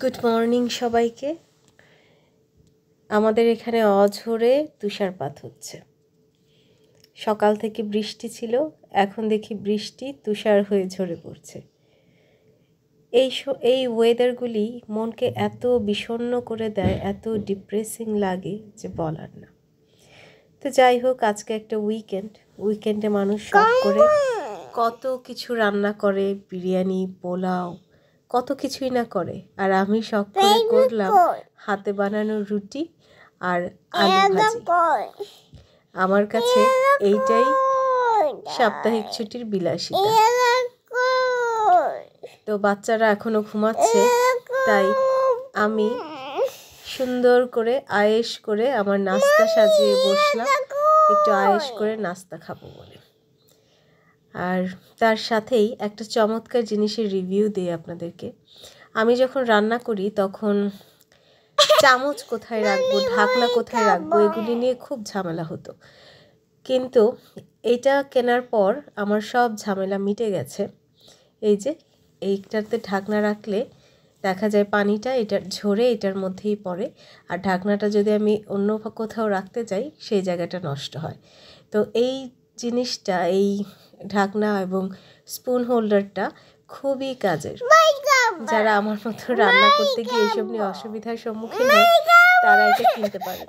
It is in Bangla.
গুড মর্নিং সবাইকে। আমাদের এখানে অঝোরে তুষারপাত হচ্ছে। সকাল থেকে বৃষ্টি ছিল, এখন দেখি বৃষ্টি তুষার হয়ে ঝরে পড়ছে। এই ওয়েদারগুলি মনকে এত বিষণ্ণ করে দেয়, এত ডিপ্রেসিং লাগে যে বলার না। তো যাই হোক, আজকে একটা উইকেন্ডে মানুষ শখ করে কত কিছু রান্না করে, বিরিয়ানি, পোলাও, কত কিছুই না করে। আর আমি শখ করে করলাম হাতে বানানো রুটি আর আলু ভাজি। আমার কাছে এইটাই সাপ্তাহিক ছুটির বিলাসিতা। তো বাচ্চারা এখনো ঘুমাচ্ছে, তাই আমি সুন্দর করে আয়েশ করে আমার নাস্তা সাজিয়ে বসলাম, একটু আয়েশ করে নাস্তা খাবো বলে। আর তার সাথেই একটা চমৎকার জিনিসের রিভিউ দিই আপনাদেরকে। আমি যখন রান্না করি তখন চামচ কোথায় রাখবো, ঢাকনা কোথায় রাখবো, এগুলি নিয়ে খুব ঝামেলা হতো। কিন্তু এইটা কেনার পর আমার সব ঝামেলা মিটে গেছে। এই যে এইটাতে ঢাকনা রাখলে দেখা যায় পানিটা এটার ঝরে এটার মধ্যেই পড়ে, আর ঢাকনাটা যদি আমি অন্য কোথাও রাখতে যাই সেই জায়গাটা নষ্ট হয়। তো এই জিনিসটা, এই ঢাকনা এবং স্পুন হোল্ডারটা খুবই কাজের। যারা আমার মতো রান্না করতে গিয়ে এইসব নিয়ে অসুবিধার সম্মুখীন হয় তারা এটা কিনতে পারে।